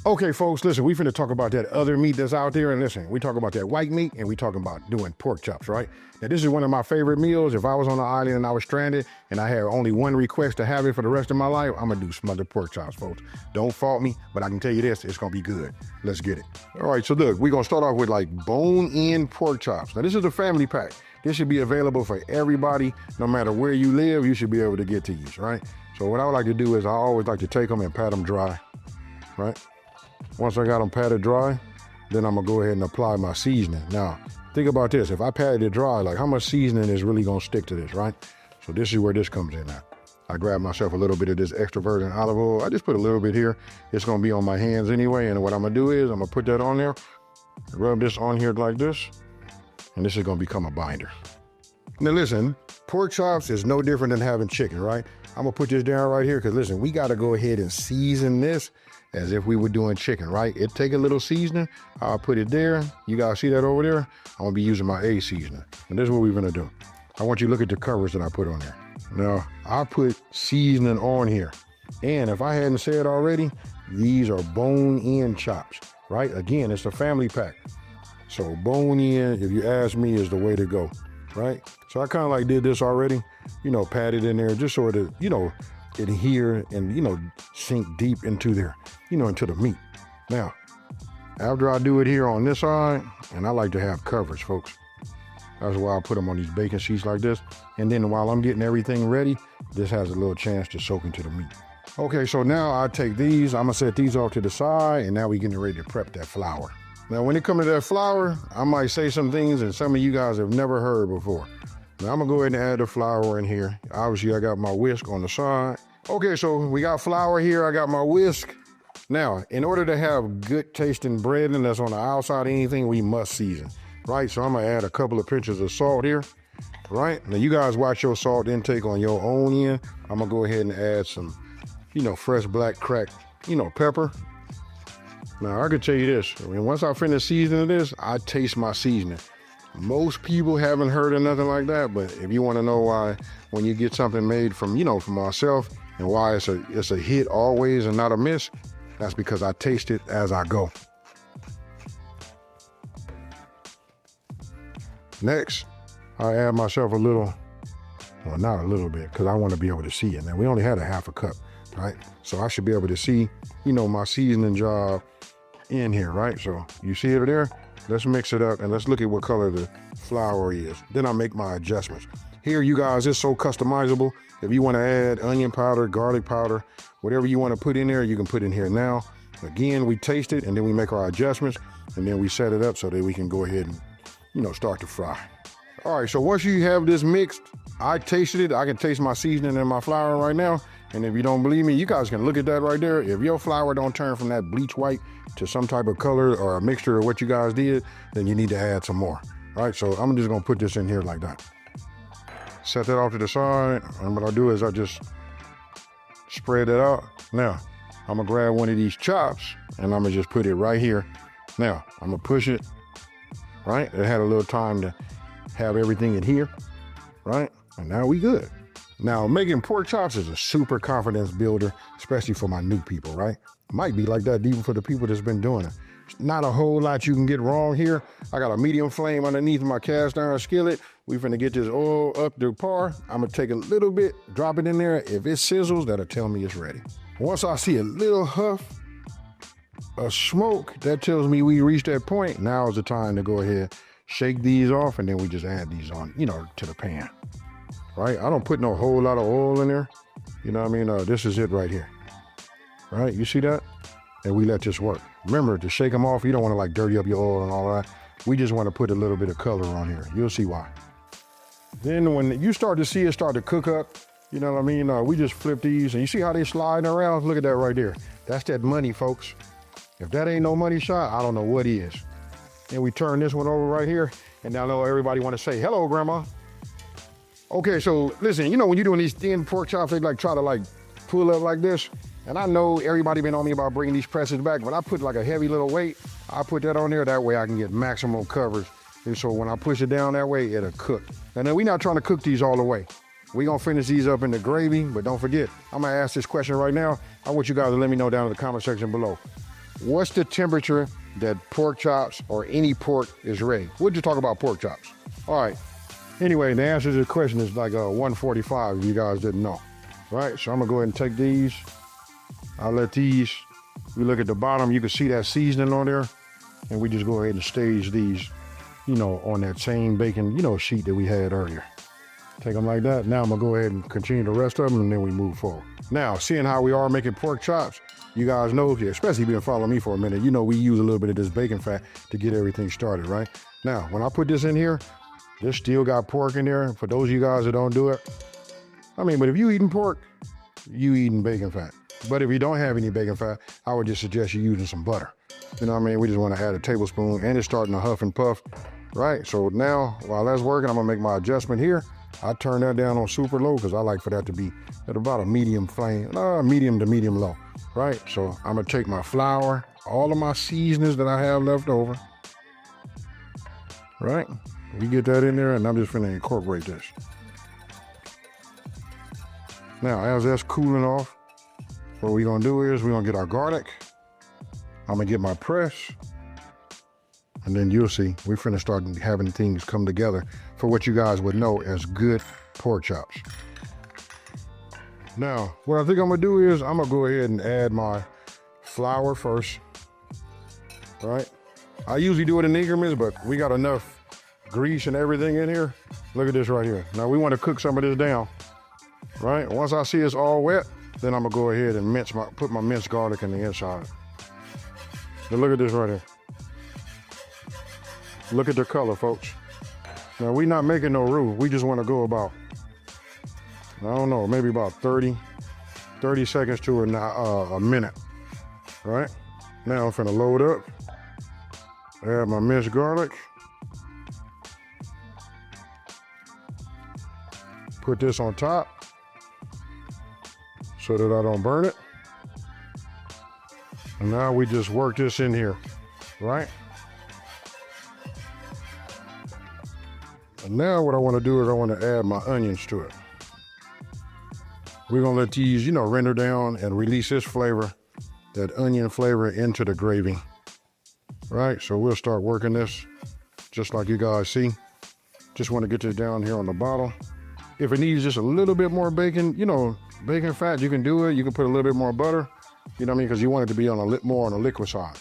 Okay, folks, listen, we finna talk about that other meat that's out there. And listen, we talk about that white meat and we talking about doing pork chops, right? Now, this is one of my favorite meals. If I was on an island and I was stranded and I had only one request to have it for the rest of my life, I'm gonna do smothered pork chops, folks. Don't fault me, but I can tell you this, it's gonna be good. Let's get it. All right, so look, we're gonna start off with like bone-in pork chops. Now, this is a family pack. This should be available for everybody, no matter where you live, you should be able to get these, right? So what I would like to do is I always like to take them and pat them dry, right? Once I got them patted dry, then I'm gonna go ahead and apply my seasoning. Now, think about this. If I patted it dry, like how much seasoning is really gonna stick to this, right? So this is where this comes in at. I grab myself a little bit of this extra virgin olive oil. I just put a little bit here. It's gonna be on my hands anyway. And what I'm gonna do is I'm gonna put that on there, rub this on here like this, and this is gonna become a binder. Now listen, pork chops is no different than having chicken, right? I'm gonna put this down right here because listen, we gotta go ahead and season this as if we were doing chicken, right? It take a little seasoning. I'll put it there. You guys see that over there? I'm gonna be using my A seasoning. And this is what we're gonna do. I want you to look at the covers that I put on there. Now, I put seasoning on here. And if I hadn't said already, these are bone-in chops, right? Again, it's a family pack. So bone-in, if you ask me, is the way to go, right? So I kind of like did this already, pat it in there just so it, adhere and, sink deep into there, into the meat. Now, after I do it here on this side, and I like to have coverage, folks. That's why I put them on these bacon sheets like this. And then while I'm getting everything ready, this has a little chance to soak into the meat. Okay, so now I take these, I'm gonna set these off to the side, and now we're getting ready to prep that flour. Now, when it comes to that flour, I might say some things that some of you guys have never heard before. Now, I'm gonna go ahead and add the flour in here. Obviously, I got my whisk on the side. Okay, so we got flour here, I got my whisk. Now, in order to have good tasting bread and that's on the outside of anything, we must season, right? So I'm gonna add a couple of pinches of salt here, right? Now, you guys watch your salt intake on your own end. I'm gonna go ahead and add some, fresh black cracked, pepper. Now, I could tell you this, once I finish seasoning this, I taste my seasoning. Most people haven't heard of nothing like that, but if you want to know why, when you get something made from, from myself, and why it's a hit always and not a miss, that's because I taste it as I go. Next, I add myself a little, well, not a little bit, because I want to be able to see it. Now, we only had a half a cup, right? So I should be able to see, my seasoning job in here, right? So you see it there? Let's mix it up and let's look at what color the flour is. Then I make my adjustments. Here, you guys, it's so customizable. If you want to add onion powder, garlic powder, whatever you want to put in there, you can put in here now. Again, we taste it and then we make our adjustments and then we set it up so that we can go ahead and, start to fry. All right, so once you have this mixed, I tasted it. I can taste my seasoning and my flour right now. And if you don't believe me, you guys can look at that right there. If your flour don't turn from that bleach white to some type of color or a mixture of what you guys did, then you need to add some more. All right, so I'm just gonna put this in here like that. Set that off to the side, and what I do is I just spread it out. Now, I'm gonna grab one of these chops, and I'm gonna just put it right here. Now, I'm gonna push it, right? It had a little time to have everything in here, right? And now we good. Now, making pork chops is a super confidence builder, especially for my new people, right? Might be like that even for the people that's been doing it. Not a whole lot you can get wrong here. I got a medium flame underneath my cast iron skillet. We finna get this oil up to par. I'm gonna take a little bit, drop it in there. If it sizzles, that'll tell me it's ready. Once I see a little huff of smoke, that tells me we reached that point. Now is the time to go ahead, shake these off, and then we just add these on, to the pan. Right? I don't put no whole lot of oil in there. You know what I mean? This is it right here. Right? You see that? And we let this work. Remember, to shake them off, you don't want to like dirty up your oil and all that. We just want to put a little bit of color on here. You'll see why. Then when you start to see it start to cook up, you know what I mean? We just flip these and you see how they sliding around? Look at that right there. That's that money, folks. If that ain't no money shot, I don't know what is. And we turn this one over right here. And now I know everybody want to say, hello, Grandma. Okay, so listen, when you're doing these thin pork chops, they try to pull up like this. And I know everybody been on me about bringing these presses back, but I put like a heavy little weight. I put that on there, that way I can get maximum coverage. And so when I push it down that way, it'll cook. And then we're not trying to cook these all the way. We're gonna finish these up in the gravy, but don't forget, I'm gonna ask this question right now. I want you guys to let me know down in the comment section below. What's the temperature that pork chops or any pork is ready? We'll just talk about pork chops. All right. Anyway, the answer to the question is like 145 if you guys didn't know. Right, so I'm gonna go ahead and take these. I'll let these, we look at the bottom, you can see that seasoning on there. And we just go ahead and stage these, you know, on that same bacon, you know, sheet that we had earlier. Take them like that. Now I'm gonna go ahead and continue the rest of them and then we move forward. Now, seeing how we are making pork chops, you guys know, especially if you've been following me for a minute, you know we use a little bit of this bacon fat to get everything started, right? Now, when I put this in here, this still got pork in there. For those of you guys that don't do it, I mean, but if you eating pork, you eating bacon fat. But if you don't have any bacon fat, I would just suggest you using some butter. You know what I mean? We just want to add a tablespoon and it's starting to huff and puff, right? So now, while that's working, I'm gonna make my adjustment here. I turn that down on super low because I like for that to be at about a medium flame, medium to medium low, right? So I'm gonna take my flour, all of my seasonings that I have left over, right? We get that in there and I'm just gonna incorporate this. Now, as that's cooling off, what we're gonna do is we're gonna get our garlic. I'm gonna get my press, and then you'll see we're finna start having things come together for what you guys would know as good pork chops. Now, what I think I'm gonna do is I'm gonna go ahead and add my flour first, right? I usually do it in increments, but we got enough grease and everything in here. Look at this right here. Now we wanna cook some of this down, right? Once I see it's all wet, then I'm gonna go ahead and put my minced garlic in the inside. Now look at this right here. Look at the color, folks. Now we're not making no roux. We just wanna go about, I don't know, maybe about 30 seconds to a minute, right? Now I'm finna load up, add my minced garlic, put this on top so that I don't burn it. And now we just work this in here, right? And now what I want to do is I want to add my onions to it. We're going to let these, you know, render down and release this flavor, that onion flavor into the gravy, right? So we'll start working this just like you guys see. Just want to get this down here on the bottom. If it needs just a little bit more bacon, you know, bacon fat, you can do it. You can put a little bit more butter. You know what I mean? Because you want it to be on more on the liquid side.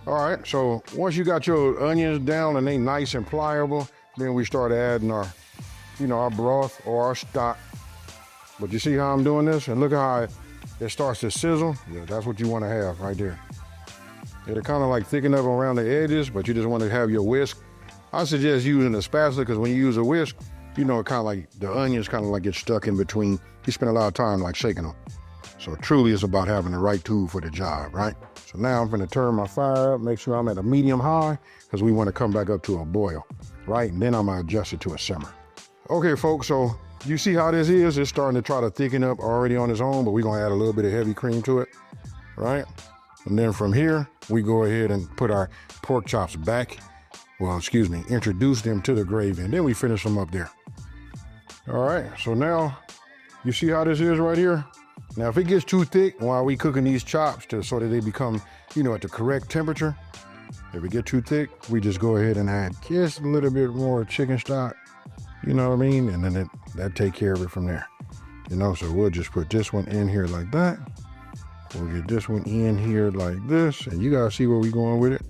All right, so once you got your onions down and they nice and pliable, then we start adding our, you know, our broth or our stock. But you see how I'm doing this? And look how it starts to sizzle. Yeah, that's what you want to have right there. It'll kind of like thicken up around the edges, but you just want to have your whisk. I suggest using a spatula because when you use a whisk, you know, it kind of like the onions kind of like get stuck in between. You spend a lot of time like shaking them. So truly it's about having the right tool for the job, right? So now I'm gonna turn my fire up, make sure I'm at a medium high because we want to come back up to a boil, right? And then I'm gonna adjust it to a simmer. Okay, folks, so you see how this is? It's starting to try to thicken up already on its own, but we're gonna add a little bit of heavy cream to it, right? And then from here, we go ahead and put our pork chops back. Well, excuse me, introduce them to the gravy, and then we finish them up there. All right, so now you see how this is right here? Now, if it gets too thick while we cooking these chops so that they become, you know, at the correct temperature, if it get too thick, we just go ahead and add just a little bit more chicken stock, you know what I mean? And then that take care of it from there. You know, so we'll just put this one in here like that. We'll get this one in here like this, and you guys see where we're going with it.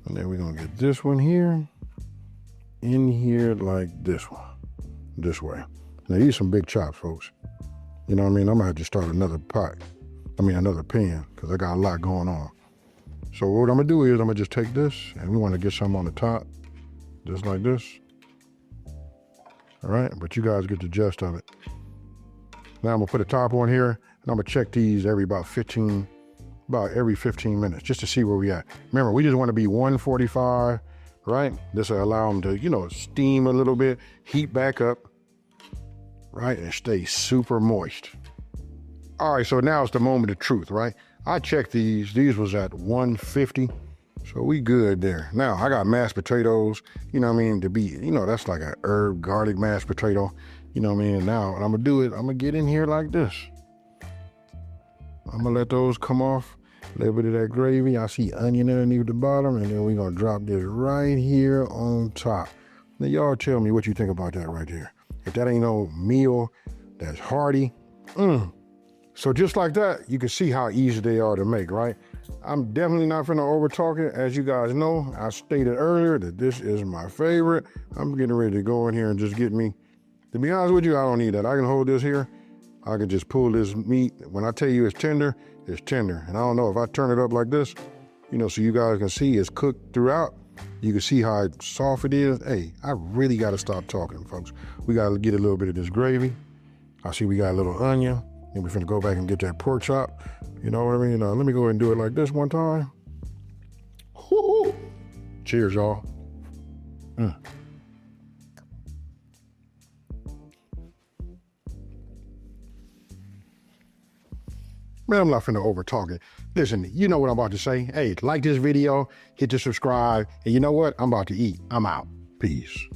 And then we're gonna get this one here, in here like this one, this way. Now these some big chops, folks. You know what I mean? I'm gonna have to start another another pan, because I got a lot going on. So what I'm gonna do is I'm gonna just take this, and we wanna get some on the top, just like this. All right, but you guys get the gist of it. Now I'm gonna put a top on here, and I'm gonna check these about every 15 minutes, just to see where we at. Remember, we just wanna be 145, right? This will allow them to, you know, steam a little bit, heat back up, right, and stay super moist. All right, so now it's the moment of truth, right? I checked these was at 150, so we good there. Now, I got mashed potatoes, you know what I mean, to be, you know, that's like a herb garlic mashed potato, you know what I mean? And now, what I'm gonna do is, I'm gonna get in here like this. I'm gonna let those come off, A little bit of that gravy. I see onion underneath the bottom, and then we're gonna drop this right here on top. Now y'all tell me what you think about that right there. If that ain't no meal that's hearty, So just like that, you can see how easy they are to make, right? I'm definitely not finna over talk it. As you guys know, I stated earlier that this is my favorite. I'm getting ready to go in here and just get me, to be honest with you, I don't need that. I can hold this here. I can just pull this meat. When I tell you it's tender, it's tender. And I don't know, if I turn it up like this, you know, so you guys can see it's cooked throughout. You can see how soft it is. Hey, I really gotta stop talking, folks. We gotta get a little bit of this gravy. I see we got a little onion. And we're finna go back and get that pork chop. You know what I mean? Let me go ahead and do it like this one time. Woo-hoo. Cheers, y'all. Man, I'm not finna over talk it. Listen, you know what I'm about to say. Hey, like this video, hit the subscribe, and you know what? I'm about to eat. I'm out. Peace.